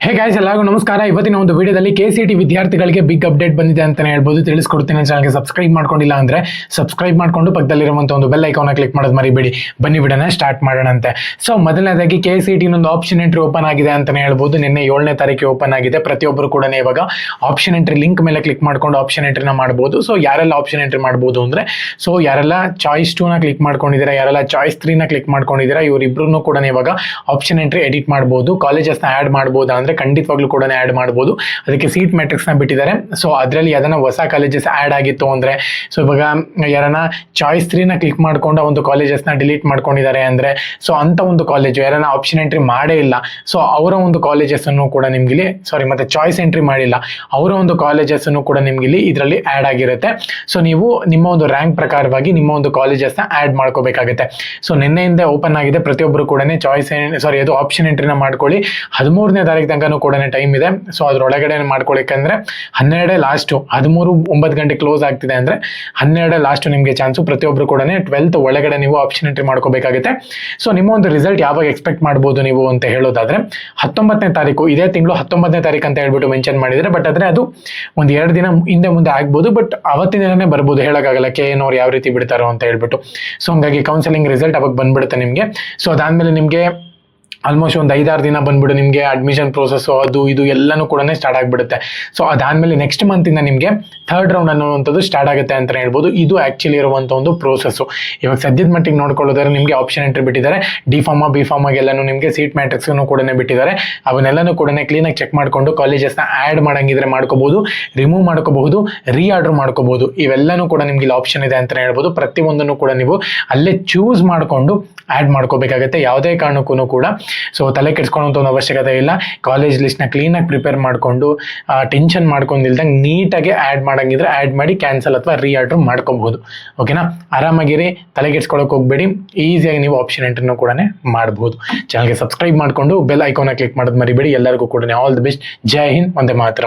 Hey guys, ಎಲ್ಲರಿಗೂ ನಮಸ್ಕಾರ. ಇವತ್ತಿನ ಒಂದು ವಿಡಿಯೋದಲ್ಲಿ KCET ವಿದ್ಯಾರ್ಥಿಗಳಿಗೆ ಬಿಗ್ ಅಪ್ಡೇಟ್ ಬಂದಿದೆ ಅಂತಾನೆ ಹೇಳ್ಬೋದು. ತಿಳಿಸ್ಕೊಡ್ತೀನಿ. ಚಾನಲ್ಗೆ ಸಬ್ಸ್ಕ್ರೈಬ್ ಮಾಡ್ಕೊಂಡಿಲ್ಲ ಅಂದ್ರೆ ಸಬ್ಸ್ಕ್ರೈಬ್ ಮಾಡ್ಕೊಂಡು ಪಕ್ಕದಲ್ಲಿರುವಂಥ ಒಂದು ಬೆಲ್ ಐಕಾನ್ ಕ್ಲಿಕ್ ಮಾಡೋದು ಮರಿಬೇಡಿ. ಬನ್ನಿ ವಿಡಿಯೋನ ಸ್ಟಾರ್ಟ್ ಮಾಡೋಣಂತೆ. ಸೊ ಮೊದಲನೇದಾಗಿ KCET ಒಂದು ಆಪ್ಷನ್ ಎಂಟ್ರಿ ಓಪನ್ ಆಗಿದೆ ಅಂತಾನೆ ಹೇಳ್ಬೋದು. ನಿನ್ನೆ 7ನೇ ತಾರೀಕಿಗೆ ಓಪನ್ ಆಗಿದೆ. ಪ್ರತಿಯೊಬ್ಬರು ಕೂಡ ಇವಾಗ ಆಪ್ಷನ್ ಎಂಟ್ರಿ ಲಿಂಕ್ ಮೇಲೆ ಕ್ಲಿಕ್ ಮಾಡ್ಕೊಂಡು ಆಪ್ಷನ್ ಎಂಟ್ರಿನ ಮಾಡ್ಬೋದು. ಸೊ ಯಾರೆಲ್ಲ ಆಪ್ಷನ್ ಎಂಟ್ರಿ ಮಾಡ್ಬೋದು ಅಂದ್ರೆ, ಸೊ ಯಾರೆಲ್ಲ ಚಾಯ್ಸ್ 2ನ ಕ್ಲಿಕ್ ಮಾಡ್ಕೊಂಡಿದ್ದೀರಾ, ಯಾರೆಲ್ಲ ಚಾಯ್ಸ್ 3ನ ಕ್ಲಿಕ್ ಮಾಡ್ಕೊಂಡಿದ್ದೀರಾ, ಇವರಿಬ್ರು ಕೂಡ ಇವಾಗ ಆಪ್ಷನ್ ಎಂಟ್ರಿ ಎಡಿಟ್ ಮಾಡ್ಬೋದು. ಕಾಲೇಜಸ್ನ ಆ್ಯಡ್ ಮಾಡ್ಬೋದಾ ಅಂದ್ರೆ ಖಂಡಿತವಾಗ್ಲೂ ಕೂಡ ಆ್ಯಡ್ ಮಾಡ್ಬೋದು. ಅದಕ್ಕೆ ಸೀಟ್ ಮ್ಯಾಟ್ರಿಕ್ಸ್ನ ಬಿಟ್ಟಿದ್ದಾರೆ. ಸೊ ಅದರಲ್ಲಿ ಯಾವ್ದಾನ ಹೊಸ ಕಾಲೇಜಸ್ ಆ್ಯಡ್ ಆಗಿತ್ತು ಅಂದರೆ, ಸೊ ಇವಾಗ ಯಾರನ್ನ ಚಾಯ್ಸ್ 3ನ ಕ್ಲಿಕ್ ಮಾಡ್ಕೊಂಡು ಒಂದು ಕಾಲೇಜಸ್ನ ಡಿಲೀಟ್ ಮಾಡ್ಕೊಂಡಿದ್ದಾರೆ ಅಂದರೆ, ಸೊ ಅಂಥ ಒಂದು ಕಾಲೇಜು ಯಾರನ್ನ ಆಪ್ಷನ್ ಎಂಟ್ರಿ ಮಾಡೇ ಇಲ್ಲ, ಸೊ ಅವರ ಒಂದು ಕಾಲೇಜಸ್ಸನ್ನು ಕೂಡ ನಿಮ್ಗಿಲ್ಲಿ ಮತ್ತೆ ಚಾಯ್ಸ್ ಎಂಟ್ರಿ ಮಾಡಿಲ್ಲ, ಅವರ ಒಂದು ಕಾಲೇಜಸ್ಸನ್ನು ಕೂಡ ನಿಮ್ಗಿಲ್ಲಿ ಇದರಲ್ಲಿ ಆ್ಯಡ್ ಆಗಿರುತ್ತೆ. ಸೊ ನೀವು ನಿಮ್ಮ ಒಂದು ರ್ಯಾಂಕ್ ಪ್ರಕಾರವಾಗಿ ನಿಮ್ಮ ಒಂದು ಕಾಲೇಜಸ್ನ ಆ್ಯಡ್ ಮಾಡ್ಕೋಬೇಕಾಗುತ್ತೆ. ಸೊ ನಿನ್ನೆಯಿಂದ ಓಪನ್ ಆಗಿದೆ. ಪ್ರತಿಯೊಬ್ಬರು ಕೂಡ ಅದು ಆಪ್ಷನ್ ಎಂಟ್ರಿನ ಮಾಡ್ಕೊಳ್ಳಿ. 13ನೇ ತಾರೀಕು ತನಕ ಕೂಡ ಟೈಮ್ ಇದೆ. ಸೊ ಅದ್ರೊಳಗಡೆ ಮಾಡ್ಕೊಳ್ಳಿಕ್ಕಂದ್ರೆ 12 ಲಾಸ್ಟು, 13 9 ಗಂಟೆ ಕ್ಲೋಸ್ ಆಗ್ತಿದೆ ಅಂದ್ರೆ 12 ಲಾಸ್ಟ್ ನಿಮಗೆ ಚಾನ್ಸು. ಪ್ರತಿಯೊಬ್ಬರು ಕೂಡ 12th ಒಳಗಡೆ ನೀವು ಆಪ್ಷನ್ ಎಂಟ್ರಿ ಮಾಡ್ಕೋಬೇಕಾಗುತ್ತೆ. ಸೊ ನಿಮ್ಮ ಒಂದು ರಿಸಲ್ಟ್ ಯಾವಾಗ ಎಕ್ಸ್ಪೆಕ್ಟ್ ಮಾಡ್ಬೋದು ನೀವು ಅಂತ ಹೇಳೋದಾದ್ರೆ 19ನೇ ತಾರೀಕು, ಇದೇ ತಿಂಗಳು 19ನೇ ತಾರೀಕು ಅಂತ ಹೇಳ್ಬಿಟ್ಟು ಮೆನ್ಷನ್ ಮಾಡಿದರೆ, ಬಟ್ ಆದರೆ ಅದು ಒಂದು 2 ದಿನ ಹಿಂದೆ ಮುಂದೆ ಆಗ್ಬೋದು. ಬಟ್ ಅವತ್ತಿನ ದಿನನೇ ಬರ್ಬೋದು, ಹೇಳೋಕ್ಕಾಗಲ್ಲ KN ಅವ್ರು ಯಾವ ರೀತಿ ಬಿಡ್ತಾರೋ ಅಂತ ಹೇಳ್ಬಿಟ್ಟು. ಸೊ ಹಂಗಾಗಿ ಕೌನ್ಸಿಲಿಂಗ್ ರಿಸಲ್ಟ್ ಅವಾಗ ಬಂದ್ಬಿಡುತ್ತೆ ನಿಮಗೆ. ಸೊ ಅದಾದ್ಮೇಲೆ ನಿಮಗೆ ಆಲ್ಮೋಸ್ಟ್ ಒಂದು 5-6 ದಿನ ಬಂದ್ಬಿಟ್ಟು ನಿಮಗೆ ಅಡ್ಮಿಷನ್ ಪ್ರೋಸೆಸ್ಸು ಅದು ಇದು ಎಲ್ಲನೂ ಕೂಡ ಸ್ಟಾರ್ಟ್ ಆಗಿಬಿಡುತ್ತೆ. ಸೊ ಅದಾದಮೇಲೆ ನೆಕ್ಸ್ಟ್ ಮಂತಿಂದ ನಿಮಗೆ 3rd ರೌಂಡ್ ಅನ್ನುವಂಥದ್ದು ಸ್ಟಾರ್ಟ್ ಆಗುತ್ತೆ ಅಂತ ಹೇಳ್ಬೋದು. ಇದು ಆ್ಯಕ್ಚುಲಿ ಇರುವಂಥ ಒಂದು ಪ್ರೋಸೆಸ್ಸು. ಇವಾಗ ಸದ್ಯದ ಮಟ್ಟಿಗೆ ನೋಡ್ಕೊಳ್ಳೋದಾದ್ರೆ ನಿಮಗೆ ಆಪ್ಷನ್ ಎಂಟ್ರಿ ಬಿಟ್ಟಿದ್ದಾರೆ. ಡಿ ಫಾರ್ಮಾ ಬಿ ಫಾರ್ಮಾಗೆಲ್ಲನೂ ನಿಮಗೆ ಸೀಟ್ ಮ್ಯಾಟ್ರಿಕ್ಸನ್ನು ಕೂಡ ಬಿಟ್ಟಿದ್ದಾರೆ. ಅವನ್ನೆಲ್ಲನೂ ಕೂಡ ಕ್ಲೀನಾಗಿ ಚೆಕ್ ಮಾಡಿಕೊಂಡು ಕಾಲೇಜಸ್ನ ಆ್ಯಡ್ ಮಾಡಂಗಿದ್ರೆ ಮಾಡ್ಕೋಬೋದು, ರಿಮೂವ್ ಮಾಡ್ಕೋಬಹುದು, ರೀ ಆರ್ಡರ್ ಮಾಡ್ಕೋಬಹುದು. ಇವೆಲ್ಲನೂ ಕೂಡ ನಿಮ್ಗೆ ಇಲ್ಲಿ ಆಪ್ಷನ್ ಇದೆ ಅಂತಲೇ ಹೇಳ್ಬೋದು. ಪ್ರತಿಯೊಂದನ್ನು ಕೂಡ ನೀವು ಅಲ್ಲೇ ಚೂಸ್ ಮಾಡಿಕೊಂಡು ಆ್ಯಡ್ ಮಾಡ್ಕೋಬೇಕಾಗುತ್ತೆ. ಯಾವುದೇ ಕಾರಣಕ್ಕೂ ಕೂಡ ಸೊ ತಲೆ ಕೆಡ್ಸ್ಕೊಳ್ಳೋಂಥ ಒಂದು ಅವಶ್ಯಕತೆ ಇಲ್ಲ. ಕಾಲೇಜ್ ಲಿಸ್ಟ್ನ ಕ್ಲೀನಾಗಿ ಪ್ರಿಪೇರ್ ಮಾಡಿಕೊಂಡು ಟೆನ್ಷನ್ ಮಾಡ್ಕೊಂಡಿಲ್ದಂಗೆ ನೀಟಾಗಿ ಆ್ಯಡ್ ಮಾಡಂಗಿದ್ರೆ ಆ್ಯಡ್ ಮಾಡಿ ಕ್ಯಾನ್ಸಲ್ ಅಥವಾ ರೀ ಆರ್ಡರ್ ಮಾಡ್ಕೋಬಹುದು. ಓಕೆನಾ, ಆರಾಮಾಗಿರಿ, ತಲೆ ಕೆಡ್ಸ್ಕೊಳ್ಳೋಕೆ ಹೋಗ್ಬೇಡಿ. ಈಸಿಯಾಗಿ ನೀವು ಆಪ್ಷನ್ ಎಂಟ್ರಿನೂ ಕೂಡ ಮಾಡ್ಬೋದು. ಚಾನಲ್ಗೆ ಸಬ್ಸ್ಕ್ರೈಬ್ ಮಾಡಿಕೊಂಡು ಬೆಲ್ ಐಕಾನ ಕ್ಲಿಕ್ ಮಾಡೋದು ಮರಿಬೇಡಿ. ಎಲ್ಲರಿಗೂ ಕೂಡ all the best. Jai Hind, Vande Mataram.